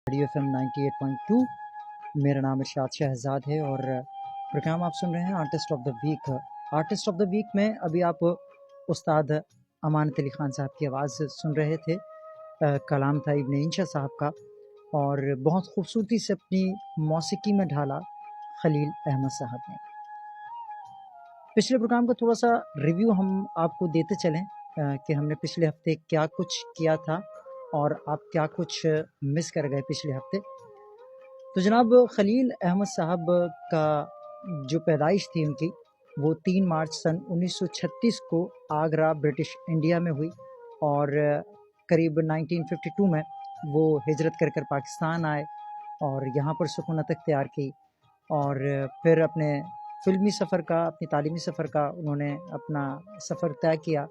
Radio FM 98.2। मेरा नाम इरशाद शहजाद है और प्रोग्राम आप सुन रहे हैं artist of the week. Artist of the week में अभी आप उस्ताद अमानत अली ख़ान साहब की आवाज़ सुन रहे थे। कलाम था इब्न इंशा साहब का और बहुत खूबसूरती से अपनी मौसीकी में ढाला खलील अहमद साहब ने। पिछले प्रोग्राम का थोड़ा सा रिव्यू हम आपको देते चलें कि हमने पिछले हफ्ते क्या कुछ किया था और आप क्या कुछ मिस कर गए पिछले हफ्ते। तो जनाब खलील अहमद साहब का जो पैदाइश थी उनकी वो 3 मार्च सन 1936 को आगरा ब्रिटिश इंडिया में हुई और करीब 1952 में वो हिजरत कर कर पाकिस्तान आए और यहाँ पर सुकूनत अख्तियार की और फिर अपने फ़िल्मी सफ़र का, अपनी तालीमी सफ़र का उन्होंने अपना सफ़र तय किया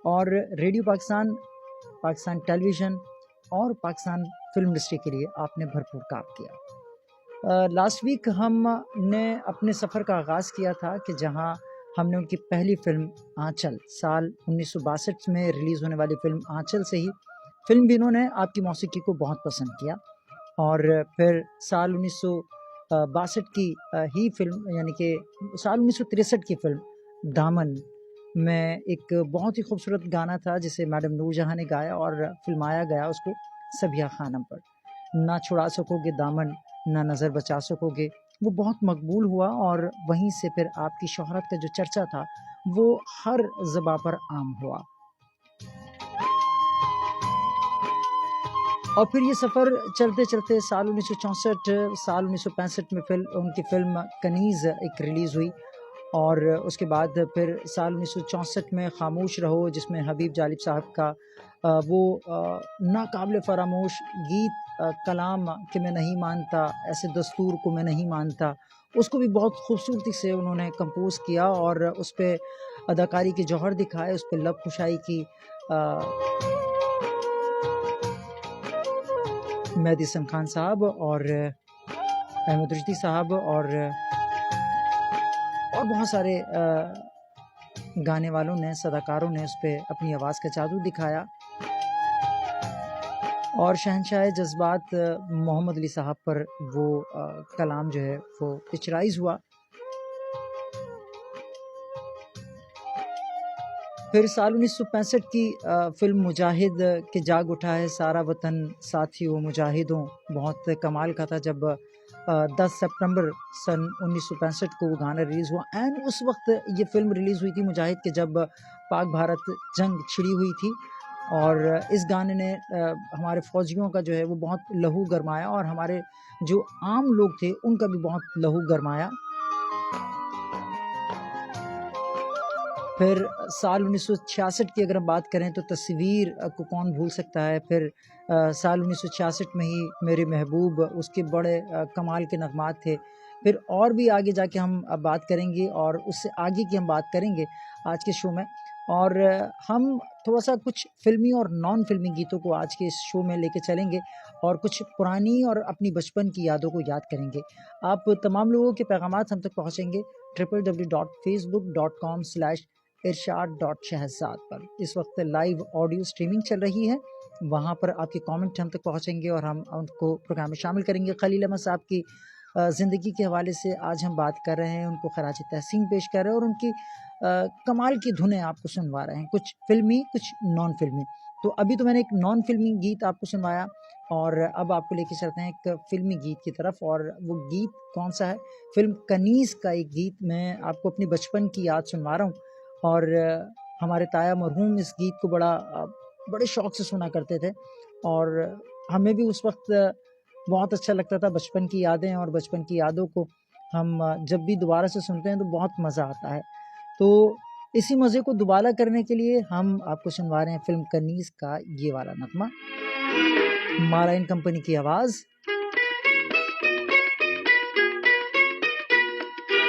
और रेडियो पाकिस्तान, पाकिस्तान टेलीविज़न और पाकिस्तान फ़िल्म इंडस्ट्री के लिए आपने भरपूर काम किया। लास्ट वीक हमने अपने सफ़र का आगाज़ किया था कि जहां हमने उनकी पहली फ़िल्म आंचल साल 1962 में रिलीज़ होने वाली फ़िल्म आंचल से ही फ़िल्म भी इन्होंने आपकी मौसीकी को बहुत पसंद किया और फिर साल 1962 की ही फ़िल्म यानी कि साल 1963 की फ़िल्म दामन में एक बहुत ही खूबसूरत गाना था जिसे मैडम नूरजहां ने गाया और फिल्माया गया उसको सबिया खानम पर। ना छुड़ा सकोगे दामन, ना नज़र बचा सकोगे, वो बहुत मकबूल हुआ और वहीं से फिर आपकी शोहरत का जो चर्चा था वो हर ज़बां पर आम हुआ और फिर ये सफ़र चलते चलते साल 1964 साल 1965 में उनकी फ़िल्म कनीज़ एक रिलीज़ हुई और उसके बाद फिर साल 1964 में खामोश रहो जिसमें हबीब जालिब साहब का वो नाकाबिल फरामोश गीत कलाम कि मैं नहीं मानता ऐसे दस्तूर को मैं नहीं मानता, उसको भी बहुत खूबसूरती से उन्होंने कंपोज़ किया और उस पर अदाकारी के जौहर दिखाए, उस पर लब खुशाई की मेहदी हसन खान साहब और अहमद रुश्दी साहब और बहुत सारे गाने वालों ने, सदाकारों ने उस पर अपनी आवाज़ का जादू दिखाया और शहंशाह जज्बात मोहम्मद अली साहब पर वो कलाम जो है वो पिक्चराइज हुआ। फिर साल 1965 की फ़िल्म मुजाहिद के जाग उठा है सारा वतन साथियों मुजाहिदों बहुत कमाल का था जब 10 सितंबर सन 1965 को वो गाना रिलीज़ हुआ एंड उस वक्त ये फ़िल्म रिलीज़ हुई थी मुजाहिद के जब पाक भारत जंग छिड़ी हुई थी और इस गाने ने हमारे फ़ौजियों का जो है वो बहुत लहू गरमाया और हमारे जो आम लोग थे उनका भी बहुत लहू गरमाया। फिर साल 1966 की अगर हम बात करें तो तस्वीर को कौन भूल सकता है। फिर साल 1966 में ही मेरे महबूब उसके बड़े कमाल के नगमात थे। फिर और भी आगे जाके हम अब बात करेंगे और उससे आगे की हम बात करेंगे आज के शो में और हम थोड़ा सा कुछ फ़िल्मी और नॉन फ़िल्मी गीतों को आज के इस शो में लेके चलेंगे और कुछ पुरानी और अपनी बचपन की यादों को याद करेंगे। आप तमाम लोगों के पैगामात हम तक पहुँचेंगे www.facebook.com/irshad.shahzad पर। इस वक्त लाइव ऑडियो स्ट्रीमिंग चल रही है, वहाँ पर आपके कमेंट हम तक पहुँचेंगे और हम उनको प्रोग्राम में शामिल करेंगे। खलील अहमद साहब की ज़िंदगी के हवाले से आज हम बात कर रहे हैं, उनको खराज तहसीन पेश कर रहे हैं और उनकी कमाल की धुनें आपको सुनवा रहे हैं, कुछ फ़िल्मी कुछ नॉन फ़िल्मी। तो अभी तो मैंने एक नॉन फ़िल्मी गीत आपको सुनवाया और अब आपको लेके चलते हैं एक फ़िल्मी गीत की तरफ और वो गीत कौन सा है? फ़िल्म कनीज़ का एक गीत मैं आपको अपनी बचपन की याद सुनवा रहा हूँ और हमारे ताया मरहूम इस गीत को बड़े शौक़ से सुना करते थे और हमें भी उस वक्त बहुत अच्छा लगता था। बचपन की यादें और बचपन की यादों को हम जब भी दोबारा से सुनते हैं तो बहुत मज़ा आता है। तो इसी मज़े को दुबारा करने के लिए हम आपको सुनवा रहे हैं फ़िल्म कनीज़ का ये वाला नगमा, मालाइन कंपनी की आवाज़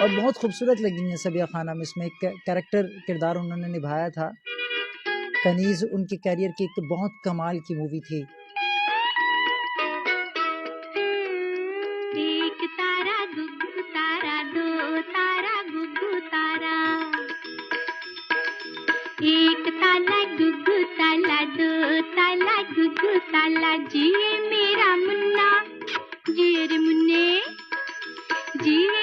और बहुत खूबसूरत लगी है सबिया खानम। इसमें एक कैरेक्टर किरदार उन्होंने निभाया था। कनीज़ उनके कैरियर की एक बहुत कमाल की मूवी थी। एक तारा गुग्गू तारा, दो तारा गुग्गू तारा, एक ताला गुग्गू ताला, दो ताला गुग्गू ताला, जिए मेरा मुन्ना जिए